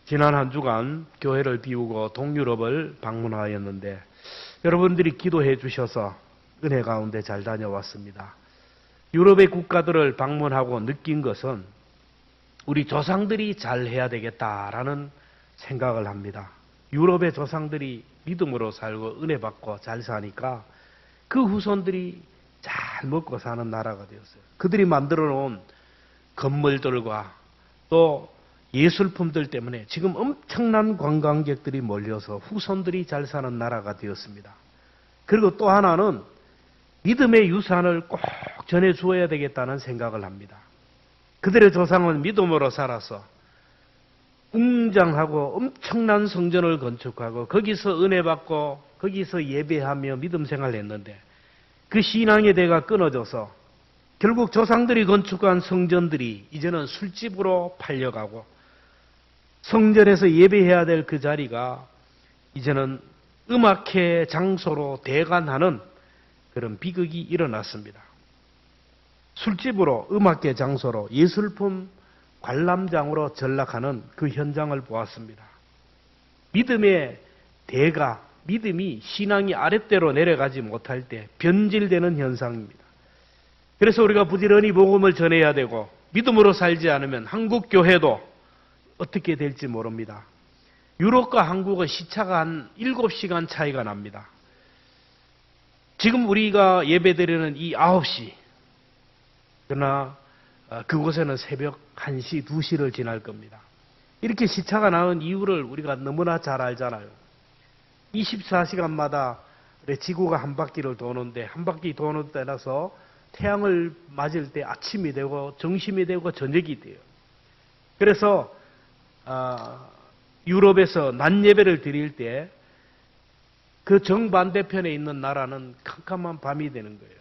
지난 한 주간 교회를 비우고 동유럽을 방문하였는데 여러분들이 기도해 주셔서 은혜 가운데 잘 다녀왔습니다. 유럽의 국가들을 방문하고 느낀 것은 우리 조상들이 잘해야 되겠다라는 생각을 합니다. 유럽의 조상들이 믿음으로 살고 은혜 받고 잘 사니까 그 후손들이 잘 먹고 사는 나라가 되었어요. 그들이 만들어 놓은 건물들과 또 예술품들 때문에 지금 엄청난 관광객들이 몰려서 후손들이 잘 사는 나라가 되었습니다. 그리고 또 하나는 믿음의 유산을 꼭 전해 주어야 되겠다는 생각을 합니다. 그들의 조상은 믿음으로 살아서 웅장하고 엄청난 성전을 건축하고 거기서 은혜 받고 거기서 예배하며 믿음 생활을 했는데 그 신앙의 대가 끊어져서 결국 조상들이 건축한 성전들이 이제는 술집으로 팔려가고 성전에서 예배해야 될 그 자리가 이제는 음악회 장소로 대관하는 그런 비극이 일어났습니다. 술집으로 음악회 장소로 예술품 관람장으로 전락하는 그 현장을 보았습니다. 믿음의 대가, 믿음이 신앙이 아랫대로 내려가지 못할 때 변질되는 현상입니다. 그래서 우리가 부지런히 복음을 전해야 되고 믿음으로 살지 않으면 한국 교회도 어떻게 될지 모릅니다. 유럽과 한국은 시차가 한 7시간 차이가 납니다. 지금 우리가 예배드리는 이 9시, 그러나 그곳에는 새벽 1시, 2시를 지날 겁니다. 이렇게 시차가 나는 이유를 우리가 너무나 잘 알잖아요. 24시간마다 지구가 한 바퀴를 도는데 한 바퀴 도는 때라서 태양을 맞을 때 아침이 되고 점심이 되고 저녁이 돼요. 그래서 유럽에서 낮 예배를 드릴 때 그 정반대편에 있는 나라는 캄캄한 밤이 되는 거예요.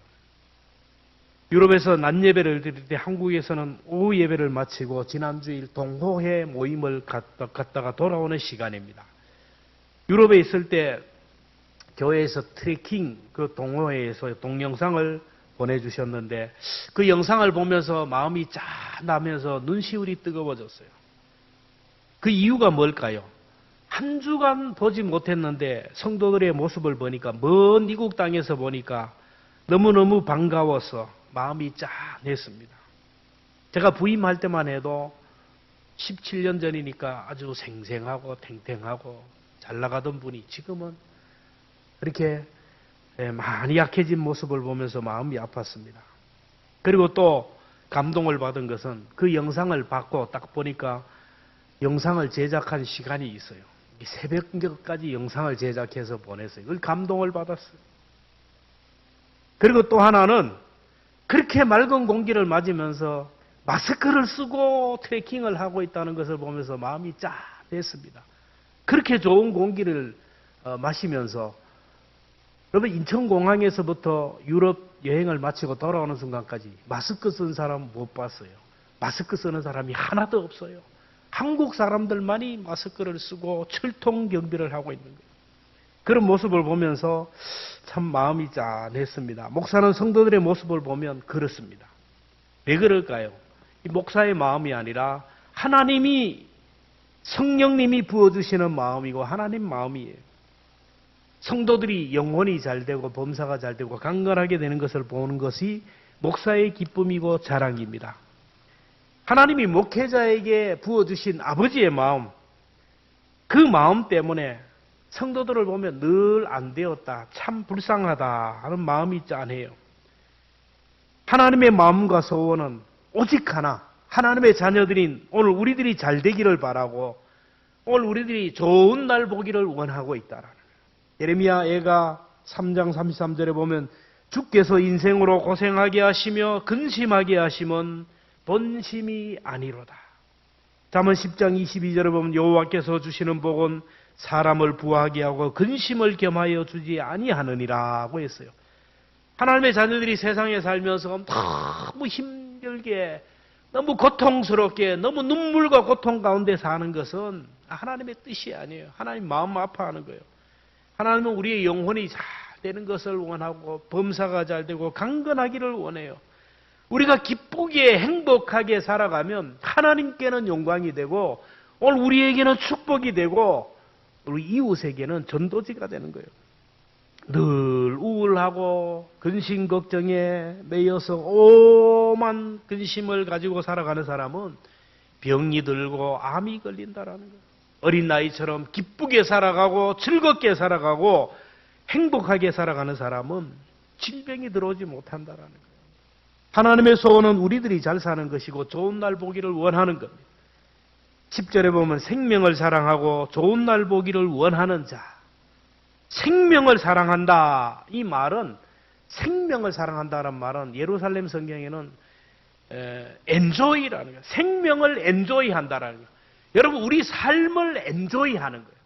유럽에서 낮 예배를 드릴 때 한국에서는 오후 예배를 마치고 지난주일 동호회 모임을 갔다가 돌아오는 시간입니다. 유럽에 있을 때 교회에서 트레킹 그 동호회에서 동영상을 보내주셨는데 그 영상을 보면서 마음이 짠하면서 눈시울이 뜨거워졌어요. 그 이유가 뭘까요? 한 주간 보지 못했는데 성도들의 모습을 보니까 먼 이국 땅에서 보니까 너무너무 반가워서 마음이 짠했습니다. 제가 부임할 때만 해도 17년 전이니까 아주 생생하고 탱탱하고 잘 나가던 분이 지금은 그렇게 많이 약해진 모습을 보면서 마음이 아팠습니다. 그리고 또 감동을 받은 것은 그 영상을 받고 딱 보니까 영상을 제작한 시간이 있어요. 새벽까지 영상을 제작해서 보냈어요. 그걸 감동을 받았어요. 그리고 또 하나는 그렇게 맑은 공기를 맞으면서 마스크를 쓰고 트레킹을 하고 있다는 것을 보면서 마음이 짠했습니다. 그렇게 좋은 공기를 마시면서 여러분 인천공항에서부터 유럽 여행을 마치고 돌아오는 순간까지 마스크 쓴 사람 못 봤어요. 마스크 쓰는 사람이 하나도 없어요. 한국 사람들만이 마스크를 쓰고 철통 경비를 하고 있는 거예요. 그런 모습을 보면서 참 마음이 짠했습니다. 목사는 성도들의 모습을 보면 그렇습니다. 왜 그럴까요? 이 목사의 마음이 아니라 하나님이 성령님이 부어주시는 마음이고 하나님 마음이에요. 성도들이 영혼이 잘 되고 범사가 잘 되고 강건하게 되는 것을 보는 것이 목사의 기쁨이고 자랑입니다. 하나님이 목회자에게 부어주신 아버지의 마음, 그 마음 때문에 성도들을 보면 늘 안 되었다, 참 불쌍하다 하는 마음이 짠해요. 하나님의 마음과 소원은 오직 하나, 하나님의 자녀들인 오늘 우리들이 잘 되기를 바라고 오늘 우리들이 좋은 날 보기를 원하고 있다라는 거예요. 예레미야 애가 3장 33절에 보면 주께서 인생으로 고생하게 하시며 근심하게 하심은 본심이 아니로다. 잠언 10장 22절에 보면 여호와께서 주시는 복은 사람을 부하게 하고 근심을 겸하여 주지 아니하느니라고 했어요. 하나님의 자녀들이 세상에 살면서 너무 힘들게 너무 고통스럽게 너무 눈물과 고통 가운데 사는 것은 하나님의 뜻이 아니에요. 하나님 마음 아파하는 거예요. 하나님은 우리의 영혼이 잘 되는 것을 원하고 범사가 잘 되고 강건하기를 원해요. 우리가 기쁘게 행복하게 살아가면 하나님께는 영광이 되고 오늘 우리에게는 축복이 되고 우리 이웃에게는 전도지가 되는 거예요. 늘 우울하고 근심 걱정에 매여서 오만 근심을 가지고 살아가는 사람은 병이 들고 암이 걸린다라는 거예요. 어린 나이처럼 기쁘게 살아가고 즐겁게 살아가고 행복하게 살아가는 사람은 질병이 들어오지 못한다라는 거예요. 하나님의 소원은 우리들이 잘 사는 것이고 좋은 날 보기를 원하는 겁니다. 10절에 보면 생명을 사랑하고 좋은 날 보기를 원하는 자. 생명을 사랑한다. 이 말은 생명을 사랑한다는 말은 예루살렘 성경에는 엔조이라는 거예요. 생명을 엔조이한다라는 거예요. 여러분 우리 삶을 엔조이하는 거예요.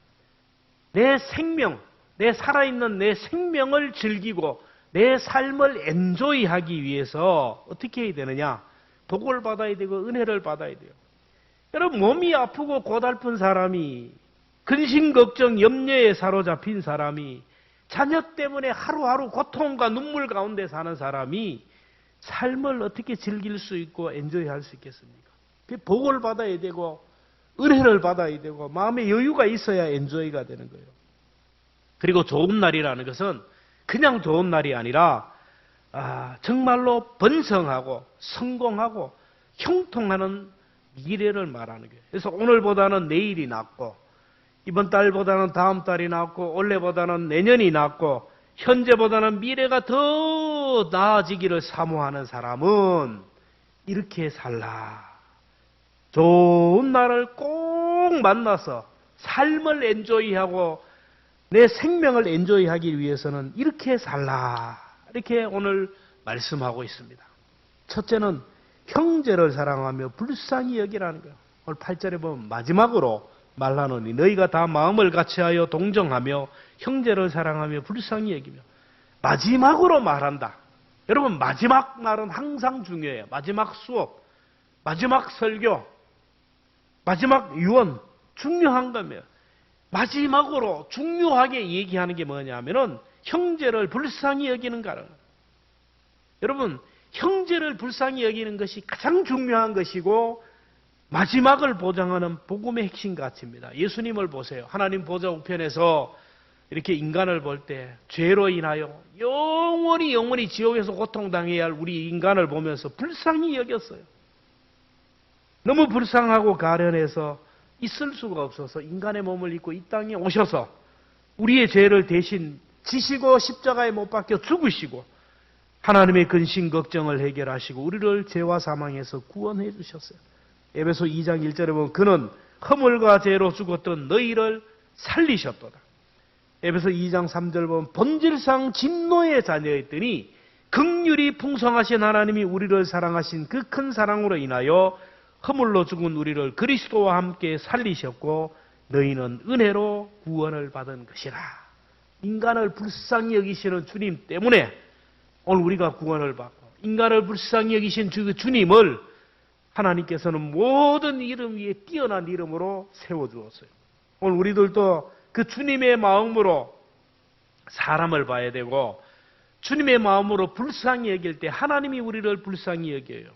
내 생명, 내 살아있는 내 생명을 즐기고 내 삶을 엔조이하기 위해서 어떻게 해야 되느냐? 복을 받아야 되고 은혜를 받아야 돼요. 여러분 몸이 아프고 고달픈 사람이 근심 걱정 염려에 사로잡힌 사람이 자녀 때문에 하루하루 고통과 눈물 가운데 사는 사람이 삶을 어떻게 즐길 수 있고 엔조이할 수 있겠습니까? 복을 받아야 되고 은혜를 받아야 되고 마음의 여유가 있어야 엔조이가 되는 거예요. 그리고 좋은 날이라는 것은 그냥 좋은 날이 아니라 정말로 번성하고 성공하고 형통하는 미래를 말하는 거예요. 그래서 오늘보다는 내일이 낫고 이번 달보다는 다음 달이 낫고 올해보다는 내년이 낫고 현재보다는 미래가 더 나아지기를 사모하는 사람은 이렇게 살라. 좋은 날을 꼭 만나서 삶을 엔조이하고 내 생명을 엔조이하기 위해서는 이렇게 살라. 이렇게 오늘 말씀하고 있습니다. 첫째는 형제를 사랑하며 불쌍히 여기라는 거예요. 오늘 8절에 보면 마지막으로 말하노니 너희가 다 마음을 같이하여 동정하며 형제를 사랑하며 불쌍히 여기며 마지막으로 말한다. 여러분 마지막 말은 항상 중요해요. 마지막 수업, 마지막 설교, 마지막 유언 중요한 거며 마지막으로 중요하게 얘기하는 게 뭐냐면은 형제를 불쌍히 여기는 거라는 거예요. 여러분 형제를 불쌍히 여기는 것이 가장 중요한 것이고 마지막을 보장하는 복음의 핵심 가치입니다. 예수님을 보세요. 하나님 보좌 우편에서 이렇게 인간을 볼 때 죄로 인하여 영원히 지옥에서 고통당해야 할 우리 인간을 보면서 불쌍히 여겼어요. 너무 불쌍하고 가련해서 있을 수가 없어서 인간의 몸을 입고 이 땅에 오셔서 우리의 죄를 대신 지시고 십자가에 못 박혀 죽으시고 하나님의 근심 걱정을 해결하시고 우리를 죄와 사망에서 구원해 주셨어요. 에베소 2장 1절에 보면 그는 허물과 죄로 죽었던 너희를 살리셨도다. 에베소 2장 3절 보면 본질상 진노의 자녀였더니 긍휼이 풍성하신 하나님이 우리를 사랑하신 그 큰 사랑으로 인하여 허물로 죽은 우리를 그리스도와 함께 살리셨고 너희는 은혜로 구원을 받은 것이라. 인간을 불쌍히 여기시는 주님 때문에 오늘 우리가 구원을 받고 인간을 불쌍히 여기신 그 주님을 하나님께서는 모든 이름 위에 뛰어난 이름으로 세워주었어요. 오늘 우리들도 그 주님의 마음으로 사람을 봐야 되고 주님의 마음으로 불쌍히 여길 때 하나님이 우리를 불쌍히 여겨요.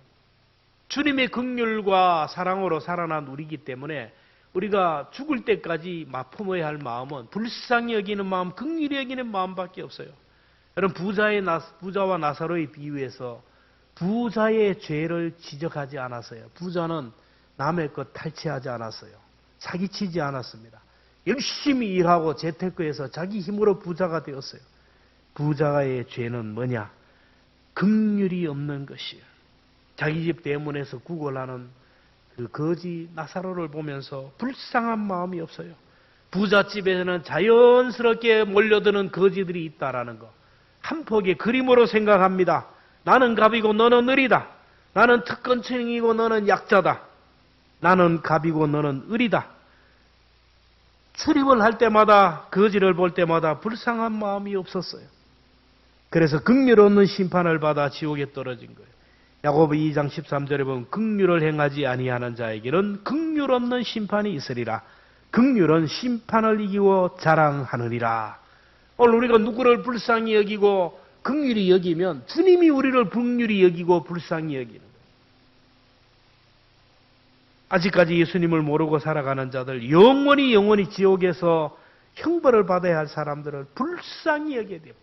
주님의 긍휼과 사랑으로 살아난 우리이기 때문에 우리가 죽을 때까지 품어야 할 마음은 불쌍히 여기는 마음, 긍휼히 여기는 마음밖에 없어요. 여러분 부자와 나사로의 비유에서 부자의 죄를 지적하지 않았어요. 부자는 남의 것 탈취하지 않았어요. 사기치지 않았습니다. 열심히 일하고 재테크해서 자기 힘으로 부자가 되었어요. 부자의 죄는 뭐냐? 긍휼이 없는 것이에요. 자기 집 대문에서 구걸하는 그 거지 나사로를 보면서 불쌍한 마음이 없어요. 부잣집에는 자연스럽게 몰려드는 거지들이 있다라는 거. 한 폭의 그림으로 생각합니다. 나는 갑이고 너는 을이다. 나는 특권층이고 너는 약자다. 나는 갑이고 너는 을이다. 출입을 할 때마다 거지를 볼 때마다 불쌍한 마음이 없었어요. 그래서 긍휼 없는 심판을 받아 지옥에 떨어진 거예요. 야고보 2장 13절에 보면 긍휼을 행하지 아니하는 자에게는 긍휼 없는 심판이 있으리라. 긍휼은 심판을 이기고 자랑하느니라. 오늘 우리가 누구를 불쌍히 여기고 긍휼히 여기면 주님이 우리를 긍휼히 여기고 불쌍히 여기는 거예요. 아직까지 예수님을 모르고 살아가는 자들, 영원히 지옥에서 형벌을 받아야 할 사람들을 불쌍히 여겨야 돼요.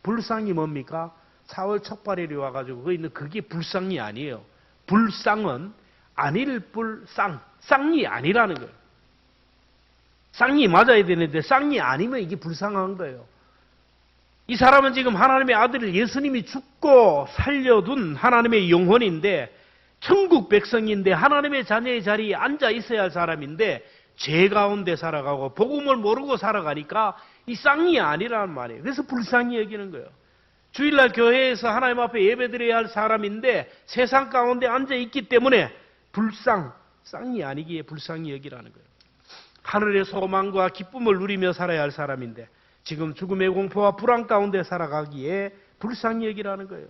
불쌍이 뭡니까? 4월 촉발일이 와가지고 거기 있는 그게 불쌍이 아니에요. 불쌍은 아닐 쌍이 아니라는 거예요. 쌍이 맞아야 되는데 쌍이 아니면 이게 불쌍한 거예요. 이 사람은 지금 하나님의 아들을 예수님이 죽고 살려둔 하나님의 영혼인데 천국 백성인데 하나님의 자녀의 자리에 앉아 있어야 할 사람인데 죄 가운데 살아가고 복음을 모르고 살아가니까 이 쌍이 아니라는 말이에요. 그래서 불쌍히 여기는 거예요. 주일날 교회에서 하나님 앞에 예배드려야 할 사람인데 세상 가운데 앉아 있기 때문에 쌍이 아니기에 불쌍히 여기라는 거예요. 하늘의 소망과 기쁨을 누리며 살아야 할 사람인데 지금 죽음의 공포와 불안 가운데 살아가기에 불쌍히 여기라는 거예요.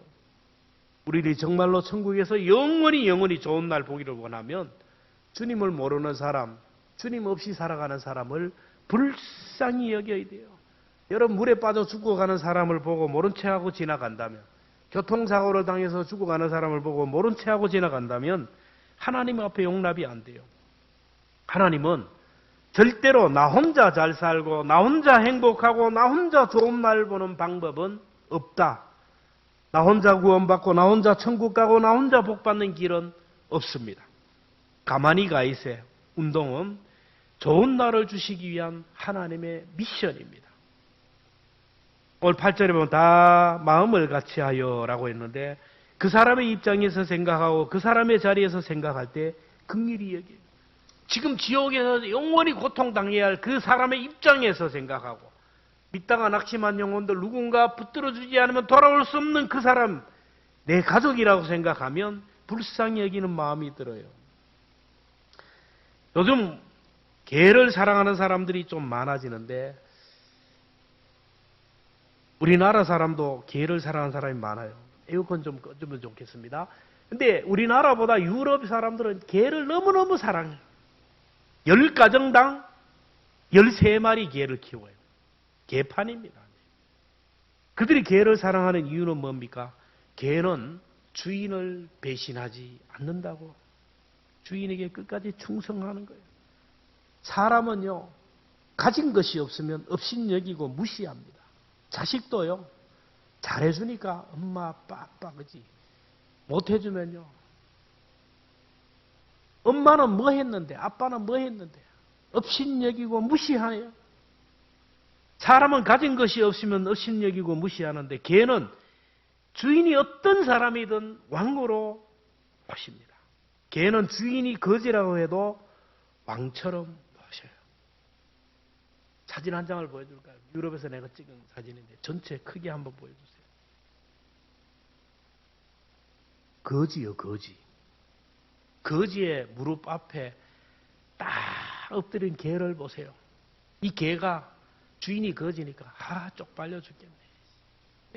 우리들이 정말로 천국에서 영원히 좋은 날 보기를 원하면 주님을 모르는 사람, 주님 없이 살아가는 사람을 불쌍히 여겨야 돼요. 여러분 물에 빠져 죽어가는 사람을 보고 모른 체하고 지나간다면, 교통사고를 당해서 죽어가는 사람을 보고 모른 체하고 지나간다면 하나님 앞에 용납이 안 돼요. 하나님은 절대로 나 혼자 잘 살고 나 혼자 행복하고 나 혼자 좋은 날 보는 방법은 없다. 나 혼자 구원받고 나 혼자 천국 가고 나 혼자 복받는 길은 없습니다. 가만히 가 있어요. 운동은 좋은 날을 주시기 위한 하나님의 미션입니다. 오늘 8절에 보면 다 마음을 같이 하여 라고 했는데 그 사람의 입장에서 생각하고 그 사람의 자리에서 생각할 때 긍휼히 여겨요. 지금 지옥에서 영원히 고통당해야 할 그 사람의 입장에서 생각하고 믿다가 낙심한 영혼들 누군가 붙들어주지 않으면 돌아올 수 없는 그 사람, 내 가족이라고 생각하면 불쌍히 여기는 마음이 들어요. 요즘 개를 사랑하는 사람들이 좀 많아지는데 우리나라 사람도 개를 사랑하는 사람이 많아요. 에어컨 좀 꺼주면 좋겠습니다. 근데 우리나라보다 유럽 사람들은 개를 너무너무 사랑해요. 10가정당 13마리 개를 키워요. 개판입니다. 그들이 개를 사랑하는 이유는 뭡니까? 개는 주인을 배신하지 않는다고. 주인에게 끝까지 충성하는 거예요. 사람은요, 가진 것이 없으면 업신여기고 무시합니다. 자식도요, 잘해주니까 엄마, 아빠, 그지? 못해주면요, 엄마는 뭐 했는데, 아빠는 뭐 했는데, 업신여기고 무시하네요. 사람은 가진 것이 없으면 업신여기고 무시하는데, 개는 주인이 어떤 사람이든 왕으로 모십니다. 개는 주인이 거지라고 해도 왕처럼 모셔요. 사진 한 장을 보여줄까요? 유럽에서 내가 찍은 사진인데 전체 크게 한번 보여주세요. 거지요, 거지. 거지의 무릎 앞에 딱 엎드린 개를 보세요. 이 개가 주인이 거지니까 쪽팔려 죽겠네.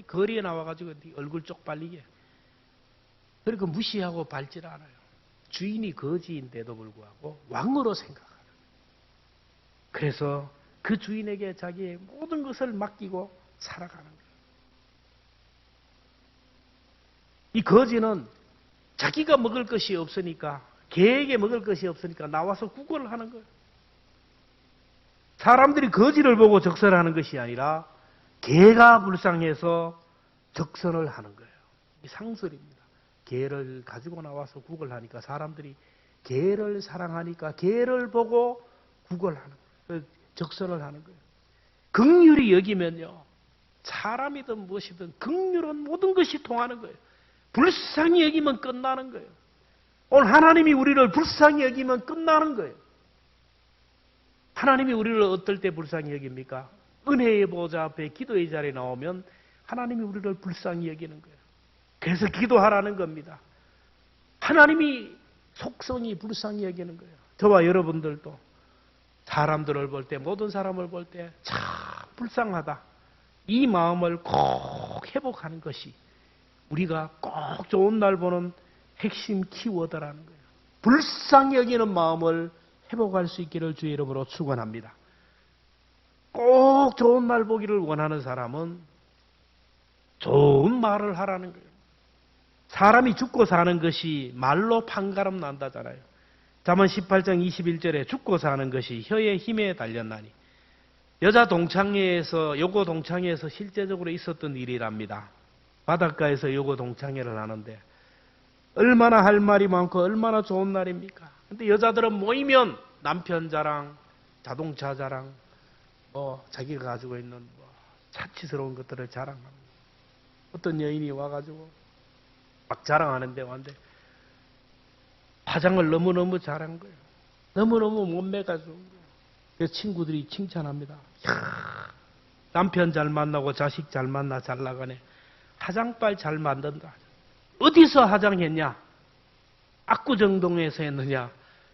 거리에 나와가지고 네 얼굴 쪽팔리게. 그러니까 무시하고 밟질 않아요. 주인이 거지인데도 불구하고 왕으로 생각하는. 그래서 그 주인에게 자기의 모든 것을 맡기고 살아가는 거예요. 이 거지는 자기가 먹을 것이 없으니까, 개에게 먹을 것이 없으니까 나와서 구걸을 하는 거예요. 사람들이 거지를 보고 적선하는 것이 아니라 개가 불쌍해서 적선을 하는 거예요. 이 상술입니다. 개를 가지고 나와서 구걸하니까 사람들이 개를 사랑하니까 개를 보고 구걸하는 거예요. 적선을 하는 거예요. 긍휼히 여기면요, 사람이든 무엇이든 긍휼은 모든 것이 통하는 거예요. 불쌍히 여기면 끝나는 거예요. 오늘 하나님이 우리를 불쌍히 여기면 끝나는 거예요. 하나님이 우리를 어떨 때 불쌍히 여깁니까? 은혜의 보좌 앞에 기도의 자리에 나오면 하나님이 우리를 불쌍히 여기는 거예요. 그래서 기도하라는 겁니다. 하나님이 속성이 불쌍히 여기는 거예요. 저와 여러분들도 사람들을 볼 때, 모든 사람을 볼 때 참 불쌍하다, 이 마음을 꼭 회복하는 것이 우리가 꼭 좋은 날 보는 핵심 키워드라는 거예요. 불쌍히 여기는 마음을 회복할 수 있기를 주의 이름으로 축원합니다. 꼭 좋은 날 보기를 원하는 사람은 좋은 말을 하라는 거예요. 사람이 죽고 사는 것이 말로 판가름 난다잖아요. 잠언 18장 21절에 죽고 사는 것이 혀의 힘에 달렸나니. 여자 동창회에서 요고 동창회에서 실제적으로 있었던 일이랍니다. 바닷가에서 요고 동창회를 하는데 얼마나 할 말이 많고 얼마나 좋은 날입니까? 근데 여자들은 모이면 남편 자랑, 자동차 자랑, 자기가 가지고 있는 사치스러운 것들을 자랑합니다. 어떤 여인이 와가지고 막 자랑하는데 왔는데 화장을 너무너무 잘한 거예요. 너무너무 몸매가 좋은 거예요. 그래서 친구들이 칭찬합니다. 이야, 남편 잘 만나고 자식 잘 만나 잘 나가네. 화장빨 잘 만든다. 어디서 화장했냐? 압구정동에서 했느냐?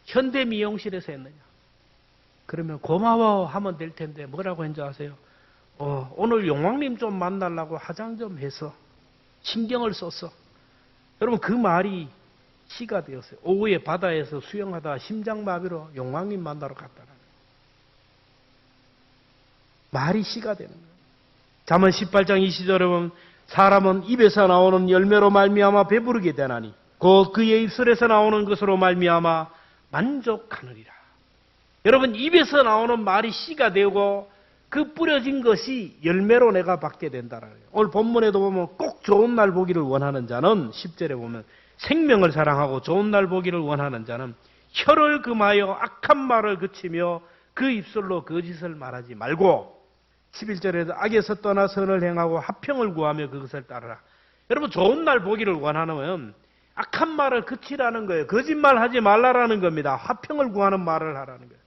현대미용실에서 했느냐? 그러면 고마워 하면 될 텐데 뭐라고 했는지 아세요? 오늘 용왕님 좀 만나려고 화장 좀 해서 신경을 썼어. 여러분 그 말이 시가 되었어요. 오후에 바다에서 수영하다 심장마비로 용왕님 만나러 갔다는 말이 시가 되는 거예요. 잠언 18장 20절에 보면 사람은 입에서 나오는 열매로 말미암아 배부르게 되나니 곧 그의 입술에서 나오는 것으로 말미암아 만족하느니라. 여러분 입에서 나오는 말이 씨가 되고 그 뿌려진 것이 열매로 내가 받게 된다라는 거예요. 오늘 본문에도 보면 꼭 좋은 날 보기를 원하는 자는 10절에 보면 생명을 사랑하고 좋은 날 보기를 원하는 자는 혀를 금하여 악한 말을 그치며 그 입술로 거짓을 말하지 말고 11절에도 악에서 떠나 선을 행하고 화평을 구하며 그것을 따르라. 여러분 좋은 날 보기를 원하면 악한 말을 그치라는 거예요. 거짓말하지 말라라는 겁니다. 화평을 구하는 말을 하라는 거예요.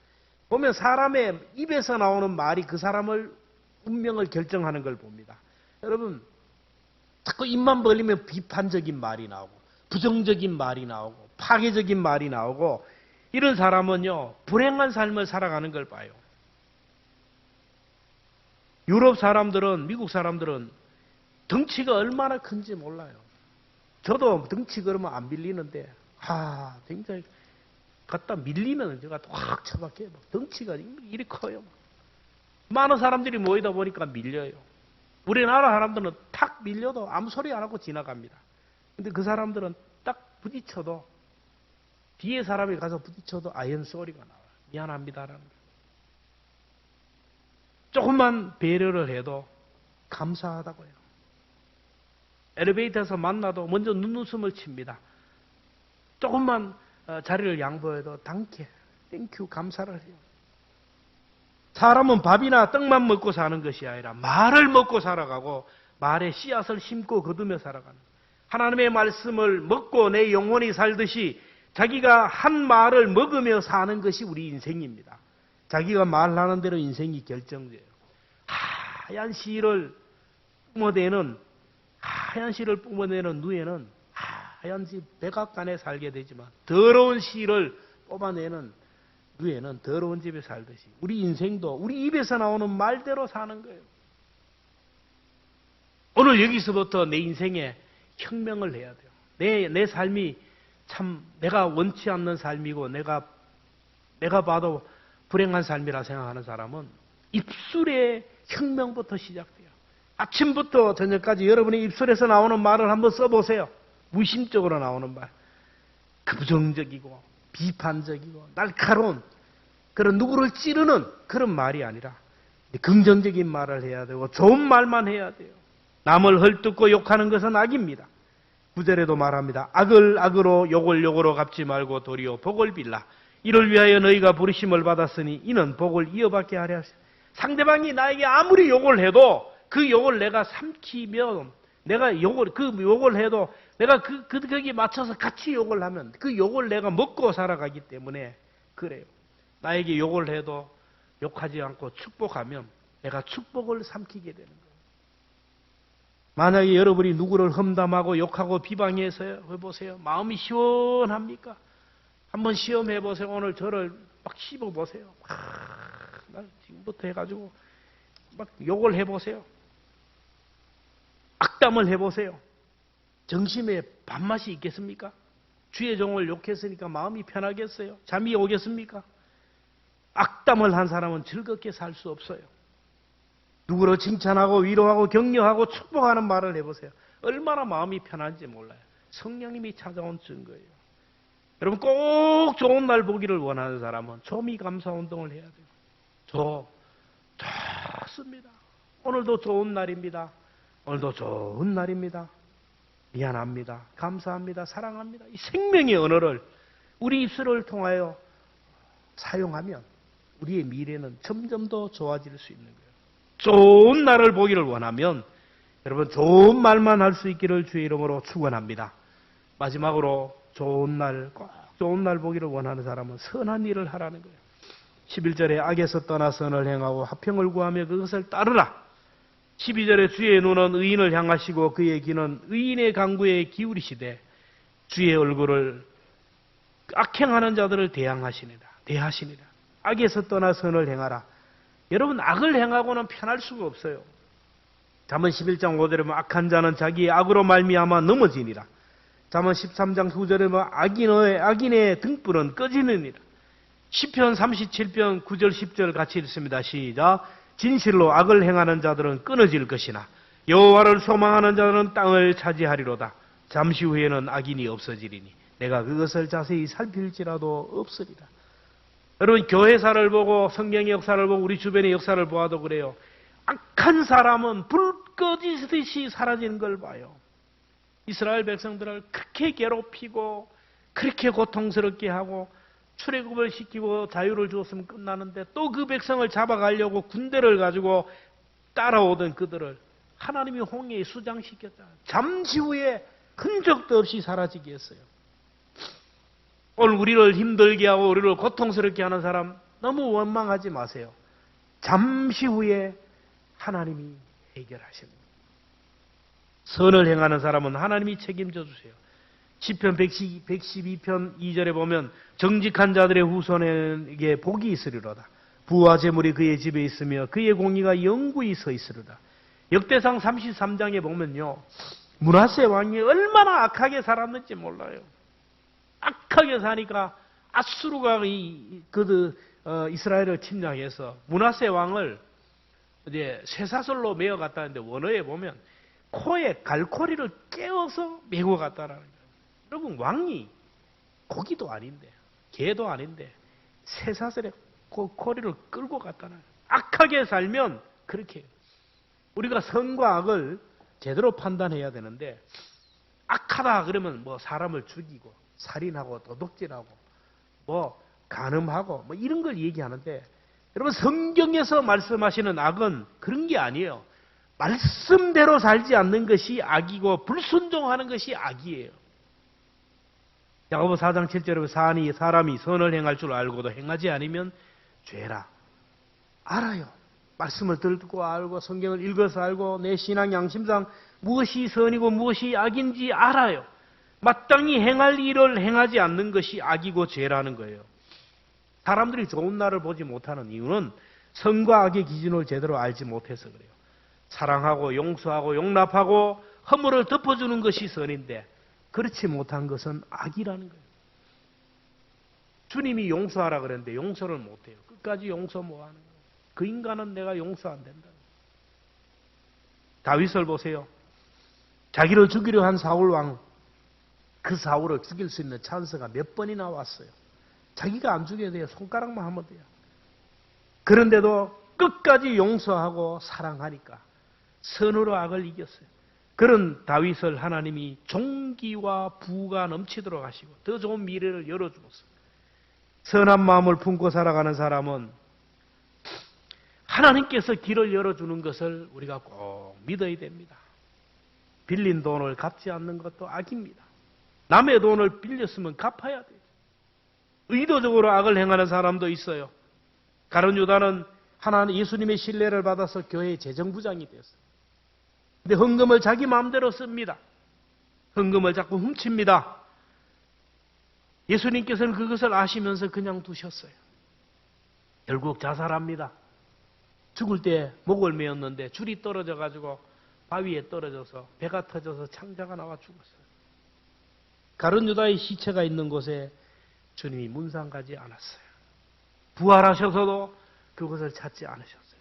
보면 사람의 입에서 나오는 말이 그 사람을 운명을 결정하는 걸 봅니다. 여러분 자꾸 입만 벌리면 비판적인 말이 나오고 부정적인 말이 나오고 파괴적인 말이 나오고 이런 사람은요 불행한 삶을 살아가는 걸 봐요. 유럽 사람들은 미국 사람들은 덩치가 얼마나 큰지 몰라요. 저도 덩치 그러면 안 밀리는데 굉장히 갖다 밀리면 제가 확 쳐박혀요. 덩치가 이리 커요. 많은 사람들이 모이다 보니까 밀려요. 우리나라 사람들은 탁 밀려도 아무 소리 안 하고 지나갑니다. 근데 그 사람들은 딱 부딪혀도 뒤에 사람이 가서 부딪혀도 아연 소리가 나와요. 미안합니다라는 거예요. 조금만 배려를 해도 감사하다고요. 엘리베이터에서 만나도 먼저 눈웃음을 칩니다. 조금만 자리를 양보해도 당케, 땡큐, 감사를 해요. 사람은 밥이나 떡만 먹고 사는 것이 아니라 말을 먹고 살아가고 말에 씨앗을 심고 거두며 살아가는 거예요. 하나님의 말씀을 먹고 내 영혼이 살듯이 자기가 한 말을 먹으며 사는 것이 우리 인생입니다. 자기가 말하는 대로 인생이 결정돼요. 하얀 씨를 뿜어내는 누에는 하얀 씨 백악관에 살게 되지만 더러운 씨를 뽑아내는 누에는 더러운 집에 살듯이 우리 인생도 우리 입에서 나오는 말대로 사는 거예요. 오늘 여기서부터 내 인생에 혁명을 해야 돼요. 내 삶이 참 내가 원치 않는 삶이고 내가 봐도 불행한 삶이라 생각하는 사람은 입술의 혁명부터 시작돼요. 아침부터 저녁까지 여러분의 입술에서 나오는 말을 한번 써보세요. 무심적으로 나오는 말. 부정적이고 비판적이고 날카로운 그런 누구를 찌르는 그런 말이 아니라 긍정적인 말을 해야 되고 좋은 말만 해야 돼요. 남을 헐뜯고 욕하는 것은 악입니다. 9절에도 말합니다. 악을 악으로 욕을 욕으로 갚지 말고 도리어 복을 빌라. 이를 위하여 너희가 부르심을 받았으니 이는 복을 이어받게 하려 하시오. 상대방이 나에게 아무리 욕을 해도 그 욕을 내가 삼키면 내가 그 욕을 해도 내가 거기에 맞춰서 같이 욕을 하면 그 욕을 내가 먹고 살아가기 때문에 그래요. 나에게 욕을 해도 욕하지 않고 축복하면 내가 축복을 삼키게 되는 거예요. 만약에 여러분이 누구를 험담하고 욕하고 비방해서 해보세요. 마음이 시원합니까? 한번 시험해보세요. 오늘 저를 막 씹어보세요. 지금부터 해가지고 막 욕을 해보세요. 악담을 해보세요. 정심에 밥맛이 있겠습니까? 주의 종을 욕했으니까 마음이 편하겠어요? 잠이 오겠습니까? 악담을 한 사람은 즐겁게 살 수 없어요. 누구를 칭찬하고 위로하고 격려하고 축복하는 말을 해보세요. 얼마나 마음이 편한지 몰라요. 성령님이 찾아온 증거예요. 여러분 꼭 좋은 날 보기를 원하는 사람은 조미감사운동을 해야 돼요. 좋습니다. 오늘도 좋은 날입니다. 오늘도 좋은 날입니다. 미안합니다. 감사합니다. 사랑합니다. 이 생명의 언어를 우리 입술을 통하여 사용하면 우리의 미래는 점점 더 좋아질 수 있는 거예요. 좋은 날을 보기를 원하면 여러분 좋은 말만 할 수 있기를 주의 이름으로 축원합니다. 마지막으로 꼭 좋은 날 보기를 원하는 사람은 선한 일을 하라는 거예요. 11절에 악에서 떠나 선을 행하고 화평을 구하며 그것을 따르라. 12절에 주의 눈은 의인을 향하시고 그의 귀는 의인의 강구에 기울이시되 주의 얼굴을 악행하는 자들을 대하시니라. 악에서 떠나 선을 행하라. 여러분 악을 행하고는 편할 수가 없어요. 잠언 11장 5절에 보면 악한 자는 자기의 악으로 말미암아 넘어지니라. 잠언 13장 9절에 보면 악인의 등불은 꺼지느니라. 시편 37편 9절 10절 같이 읽습니다. 시작. 진실로 악을 행하는 자들은 끊어질 것이나 여호와를 소망하는 자들은 땅을 차지하리로다. 잠시 후에는 악인이 없어지리니 내가 그것을 자세히 살필지라도 없으리라. 여러분 교회사를 보고 성경의 역사를 보고 우리 주변의 역사를 보아도 그래요. 악한 사람은 불 꺼지듯이 사라지는 걸 봐요. 이스라엘 백성들을 그렇게 괴롭히고 그렇게 고통스럽게 하고 출애굽을 시키고 자유를 주었으면 끝나는데 또 그 백성을 잡아가려고 군대를 가지고 따라오던 그들을 하나님이 홍해에 수장시켰다. 잠시 후에 흔적도 없이 사라지게 했어요. 오늘 우리를 힘들게 하고 우리를 고통스럽게 하는 사람 너무 원망하지 마세요. 잠시 후에 하나님이 해결하십니다. 선을 행하는 사람은 하나님이 책임져 주세요. 시편 112편 2절에 보면 정직한 자들의 후손에게 복이 있으리로다. 부와 재물이 그의 집에 있으며 그의 공의가 영구히 서 있으리로다. 역대상 33장에 보면요. 므낫세 왕이 얼마나 악하게 살았는지 몰라요. 악하게 사니까 아수르가 이스라엘을 침략해서 므낫세 왕을 이제 쇠사슬로 메어 갔다는데 원어에 보면 코에 갈고리를 깨워서 메고 갔다라는 거예요. 여러분 왕이 고기도 아닌데 개도 아닌데 쇠사슬에 고리를 끌고 갔다는 거예요. 악하게 살면 그렇게 해요. 우리가 선과 악을 제대로 판단해야 되는데 악하다 그러면 뭐 사람을 죽이고 살인하고 도둑질하고 뭐 간음하고 뭐 이런 걸 얘기하는데 여러분 성경에서 말씀하시는 악은 그런 게 아니에요. 말씀대로 살지 않는 것이 악이고 불순종하는 것이 악이에요. 야고보 4장 7절에 사람이 선을 행할 줄 알고도 행하지 않으면 죄라. 알아요. 말씀을 듣고 알고 성경을 읽어서 알고 내 신앙 양심상 무엇이 선이고 무엇이 악인지 알아요. 마땅히 행할 일을 행하지 않는 것이 악이고 죄라는 거예요. 사람들이 좋은 날을 보지 못하는 이유는 선과 악의 기준을 제대로 알지 못해서 그래요. 사랑하고 용서하고 용납하고 허물을 덮어주는 것이 선인데 그렇지 못한 것은 악이라는 거예요. 주님이 용서하라 그랬는데 용서를 못해요. 끝까지 용서 못하는 거예요. 그 인간은 내가 용서 안 된다. 다윗을 보세요. 자기를 죽이려 한 사울 왕, 그 사울을 죽일 수 있는 찬스가 몇 번이나 왔어요. 자기가 안 죽여야 돼요. 손가락만 하면 돼요. 그런데도 끝까지 용서하고 사랑하니까 선으로 악을 이겼어요. 그런 다윗을 하나님이 종기와 부가 넘치도록 하시고 더 좋은 미래를 열어주었어요. 선한 마음을 품고 살아가는 사람은 하나님께서 길을 열어주는 것을 우리가 꼭 믿어야 됩니다. 빌린 돈을 갚지 않는 것도 악입니다. 남의 돈을 빌렸으면 갚아야 돼요. 의도적으로 악을 행하는 사람도 있어요. 가룟 유다는 하나님 예수님의 신뢰를 받아서 교회의 재정부장이 됐어요. 근데 헌금을 자기 마음대로 씁니다. 헌금을 자꾸 훔칩니다. 예수님께서는 그것을 아시면서 그냥 두셨어요. 결국 자살합니다. 죽을 때 목을 메었는데 줄이 떨어져가지고 바위에 떨어져서 배가 터져서 창자가 나와 죽었어요. 가룟 유다의 시체가 있는 곳에 주님이 문상가지 않았어요. 부활하셔서도 그것을 찾지 않으셨어요.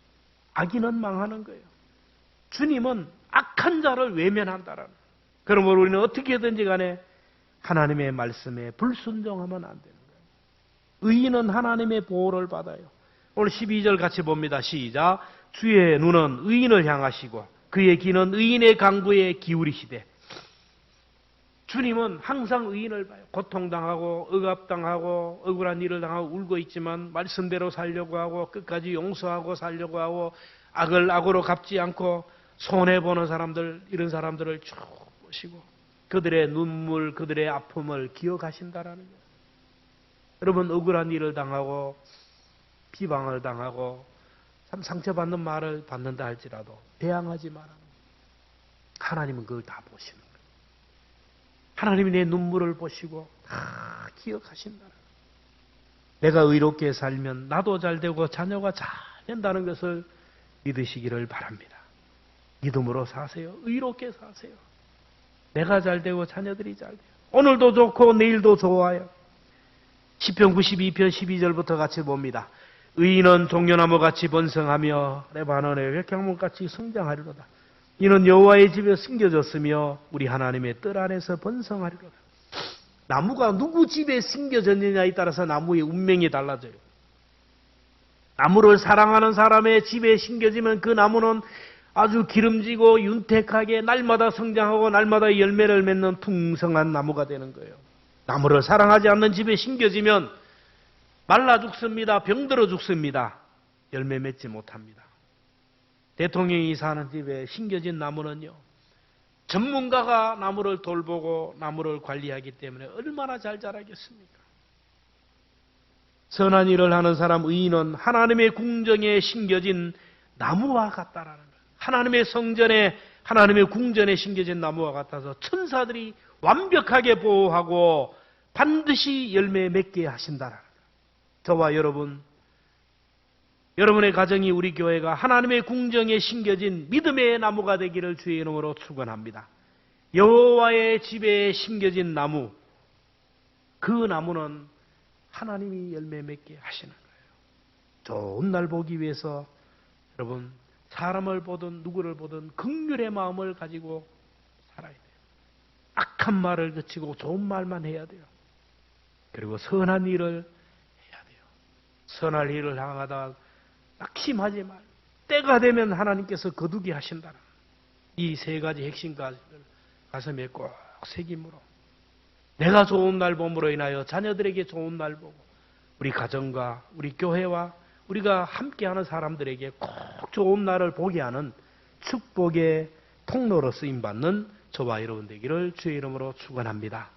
악인은 망하는 거예요. 주님은 악한 자를 외면한다라는 거예요. 그러므로 우리는 어떻게든지 간에 하나님의 말씀에 불순종하면 안 되는 거예요. 의인은 하나님의 보호를 받아요. 오늘 12절 같이 봅니다. 시작. 주의 눈은 의인을 향하시고 그의 귀는 의인의 간구에 기울이시되. 주님은 항상 의인을 봐요. 고통당하고 억압당하고 억울한 일을 당하고 울고 있지만 말씀대로 살려고 하고 끝까지 용서하고 살려고 하고 악을 악으로 갚지 않고 손해보는 사람들, 이런 사람들을 쭉 보시고 그들의 눈물, 그들의 아픔을 기억하신다라는 거예요. 여러분, 억울한 일을 당하고 비방을 당하고 참 상처받는 말을 받는다 할지라도 대항하지 마라. 하나님은 그걸 다 보시는 거예요. 하나님이 내 눈물을 보시고 다 기억하신다. 내가 의롭게 살면 나도 잘 되고 자녀가 잘 된다는 것을 믿으시기를 바랍니다. 믿음으로 사세요. 의롭게 사세요. 내가 잘 되고 자녀들이 잘 돼요. 오늘도 좋고 내일도 좋아요. 시편 92편 12절부터 같이 봅니다. 의인은 종려나무같이 번성하며 레바논의 백향목같이 성장하리로다. 이는 여호와의 집에 숨겨졌으며 우리 하나님의 뜰 안에서 번성하리로다. 나무가 누구 집에 숨겨졌느냐에 따라서 나무의 운명이 달라져요. 나무를 사랑하는 사람의 집에 심겨지면 그 나무는 아주 기름지고 윤택하게 날마다 성장하고 날마다 열매를 맺는 풍성한 나무가 되는 거예요. 나무를 사랑하지 않는 집에 심겨지면 말라 죽습니다. 병들어 죽습니다. 열매 맺지 못합니다. 대통령이 사는 집에 심겨진 나무는요, 전문가가 나무를 돌보고 나무를 관리하기 때문에 얼마나 잘 자라겠습니까? 선한 일을 하는 사람 의인은 하나님의 궁정에 심겨진 나무와 같다라는 거예요. 하나님의 성전에, 하나님의 궁전에 심겨진 나무와 같아서 천사들이 완벽하게 보호하고 반드시 열매 맺게 하신다라는 거예요. 저와 여러분, 여러분의 가정이 우리 교회가 하나님의 궁정에 심겨진 믿음의 나무가 되기를 주의 이름으로 축원합니다. 여호와의 집에 심겨진 나무, 그 나무는 하나님이 열매 맺게 하시는 거예요. 좋은 날 보기 위해서 여러분, 사람을 보든 누구를 보든 긍휼의 마음을 가지고 살아야 돼요. 악한 말을 그치고 좋은 말만 해야 돼요. 그리고 선한 일을 해야 돼요. 선할 일을 향하다 낙심하지 말고 때가 되면 하나님께서 거두게 하신다는 이 세 가지 핵심 가지를 가슴에 꼭 새김으로 내가 좋은 날 봄으로 인하여 자녀들에게 좋은 날 보고 우리 가정과 우리 교회와 우리가 함께하는 사람들에게 꼭 좋은 날을 보게 하는 축복의 통로로 쓰임받는 저와 여러분 되기를 주의 이름으로 축원합니다.